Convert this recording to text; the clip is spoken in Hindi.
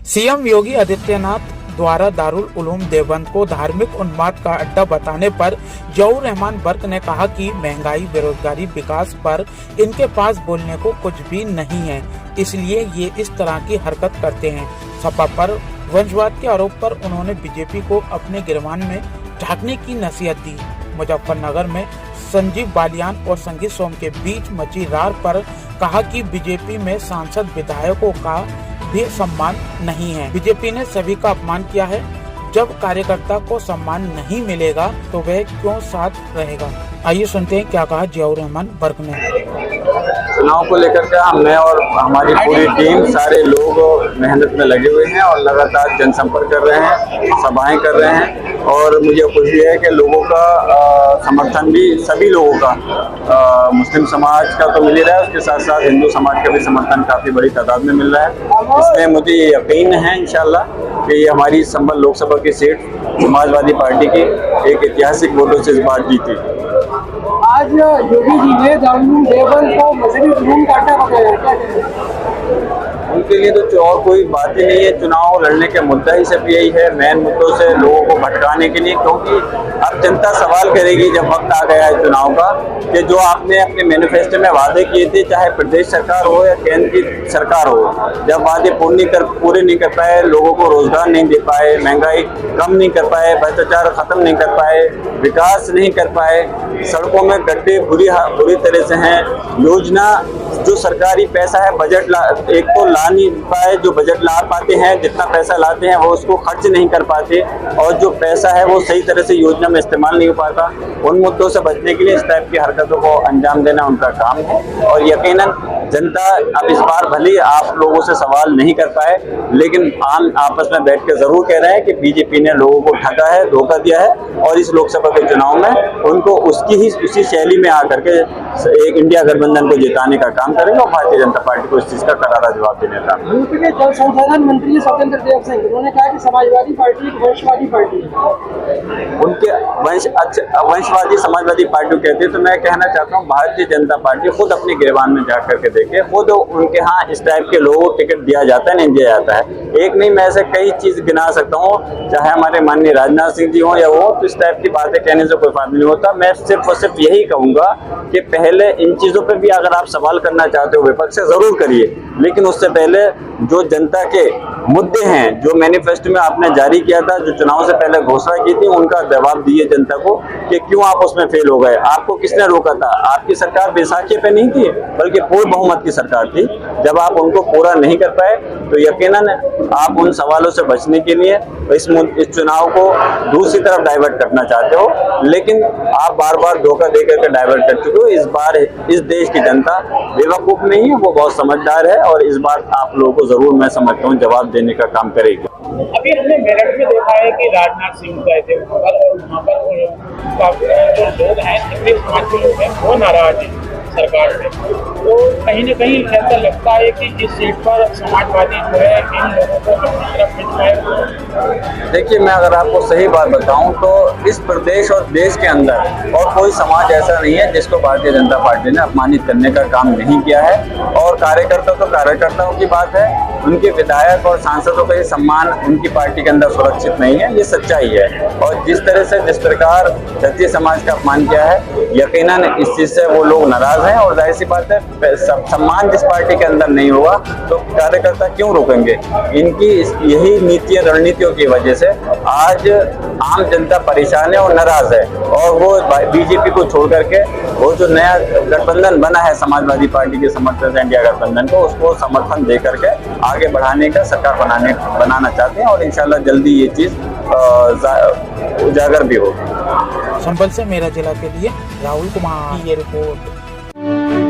सीएम योगी आदित्यनाथ द्वारा दारुल उलूम देवबंद को धार्मिक उन्माद का अड्डा बताने पर जहूर रहमान बर्क ने कहा कि महंगाई, बेरोजगारी, विकास पर इनके पास बोलने को कुछ भी नहीं है, इसलिए ये इस तरह की हरकत करते हैं। सपा पर वंशवाद के आरोप पर उन्होंने बीजेपी को अपने गिरबान में झांकने की नसीहत दी। मुजफ्फरनगर में संजीव बालियान और संगीत सोम के बीच मची रार पर कहा कि बीजेपी में सांसद विधायकों का भी सम्मान नहीं है। बीजेपी ने सभी का अपमान किया है। जब कार्यकर्ता को सम्मान नहीं मिलेगा तो वह क्यों साथ रहेगा। आइए सुनते हैं क्या कहा जहूर रहमान बर्क ने। चुनाव को लेकर के मैं और हमारी पूरी टीम, सारे लोग मेहनत में लगे हुए हैं और लगातार जनसंपर्क कर रहे हैं, सभाएं कर रहे हैं और मुझे खुशी है कि लोगों का समर्थन भी, सभी लोगों का, मुस्लिम समाज का तो मिल ही रहा है, उसके साथ साथ हिंदू समाज का भी समर्थन काफ़ी बड़ी तादाद में मिल रहा है। इसमें मुझे ये यकीन है इंशाल्लाह कि ये हमारी संभल लोकसभा की सीट समाजवादी पार्टी की एक ऐतिहासिक वोटों से इस बार जीती। आज योगी जी ने दारुल देवबंद को मजहबी जुलूम का अड्डा बताया, क्या कहें? उनके लिए तो और कोई बात ही नहीं है। चुनाव लड़ने का मुद्दा ही सिर्फ यही है, मेन मुद्दों से लोगों को भटकाने के लिए, क्योंकि अब जनता सवाल करेगी जब वक्त आ गया है चुनाव का कि जो आपने अपने मैनिफेस्टो में वादे किए थे, चाहे प्रदेश सरकार हो या केंद्र की सरकार हो, जब वादे पूरे नहीं कर पाए, लोगों को रोजगार नहीं दे पाए, महंगाई कम नहीं कर पाए, भ्रष्टाचार खत्म नहीं कर पाए, विकास नहीं कर पाए, सड़कों में गड्ढे बुरी तरह से हैं, योजना जो सरकारी पैसा है बजट एक तो ला नहीं पाए, जो बजट ला पाते हैं, जितना पैसा लाते हैं वो उसको खर्च नहीं कर पाते और जो पैसा है वो सही तरह से योजना में इस्तेमाल नहीं हो पाता। उन मुद्दों से बचने के लिए इस टाइप की हरकतों को अंजाम देना उनका काम है और यकीनन जनता अब इस बार भले आप लोगों से सवाल नहीं कर पाए, लेकिन आम आपस में बैठ कर जरूर कह रहे हैं कि बीजेपी ने लोगों को ठगा है, धोखा दिया है और इस लोकसभा के चुनाव में उनको उसी शैली में आकर के एक इंडिया गठबंधन को जिताने का काम करेंगे और भारतीय जनता पार्टी को इस चीज का करारा जवाब देने का। यूपी के जल संसाधन मंत्री स्वतंत्र देव सिंह, उन्होंने कहा कि समाजवादी पार्टी एक वंशवादी पार्टी है। उनके वंशवादी समाजवादी पार्टी कहते हैं, तो मैं कहना चाहता हूँ भारतीय जनता पार्टी खुद अपने गिरबान में जा करके देखे, खुद उनके यहाँ इस टाइप के लोगों को टिकट दिया जाता है, नहीं दिया जाता है। एक नहीं, मैं ऐसे कई चीज गिना सकता हूँ, चाहे हमारे माननीय राजनाथ सिंह जी हो या वो, तो इस टाइप की बातें कहने से कोई फायदा नहीं होता। मैं सिर्फ और सिर्फ यही कहूंगा कि पहले इन चीजों पर भी अगर आप सवाल करना चाहते हो विपक्ष से जरूर करिए, लेकिन उससे पहले जो जनता के मुद्दे हैं, जो मैनिफेस्टो में आपने जारी किया था, जो चुनाव से पहले घोषणा की थी, उनका जवाब दिए जनता को कि क्यों आप उसमें फेल हो गए। आपको किसने रोका था? आपकी सरकार बैसाखी पे नहीं थी, बल्कि पूर्ण बहुमत की सरकार थी। जब आप उनको पूरा नहीं कर पाए तो यकीनन आप उन सवालों से बचने के लिए इस चुनाव को दूसरी तरफ डाइवर्ट करना चाहते हो, लेकिन आप बार बार धोखा दे करके डाइवर्ट कर चुके हो। इस बार इस देश की जनता बेवकूफ नहीं है, वो बहुत समझदार है और इस बार आप लोगों को जरूर, मैं समझता हूँ, जवाब देने का काम करेगी। अभी हमने मेरठ में देखा है कि राजनाथ सिंह गए थे वहाँ पर जो लोग हैं, सिंधी समाज के लोग हैं, वो नाराज हैं सरकार से। तो कहीं न कहीं ऐसा लगता है कि इस सीट पर समाजवादी जो है इन लोगों को अपनी तरफ खिंचवाए। देखिए, मैं अगर आपको सही बात बताऊं तो इस प्रदेश और देश के अंदर और कोई समाज ऐसा नहीं है जिसको भारतीय जनता पार्टी ने अपमानित करने का काम नहीं किया है। और कार्यकर्ता तो कार्यकर्ताओं की बात है, उनके विधायक और सांसदों का ये सम्मान उनकी पार्टी के अंदर सुरक्षित नहीं है, ये सच्चाई है। और जिस तरह से जिस प्रकार क्षत्रिय समाज का अपमान किया है, यकीनन इस चीज से वो लोग नाराज हैं और जाहिर सी बात है, सम्मान जिस पार्टी के अंदर नहीं होगा तो कार्यकर्ता क्यों रोकेंगे। इनकी यही नीति रणनीतियों की वजह से आज आम जनता परेशान है और नाराज है और वो बीजेपी को छोड़ करके वो जो नया गठबंधन बना है समाजवादी पार्टी के समर्थन से, इंडिया गठबंधन को, उसको समर्थन दे करके आगे बढ़ाने का, सरकार बनाना चाहते हैं और इंशाल्लाह जल्दी ये चीज उजागर भी होगी। संभल से मेरा जिला के लिए राहुल कुमार की ये रिपोर्ट।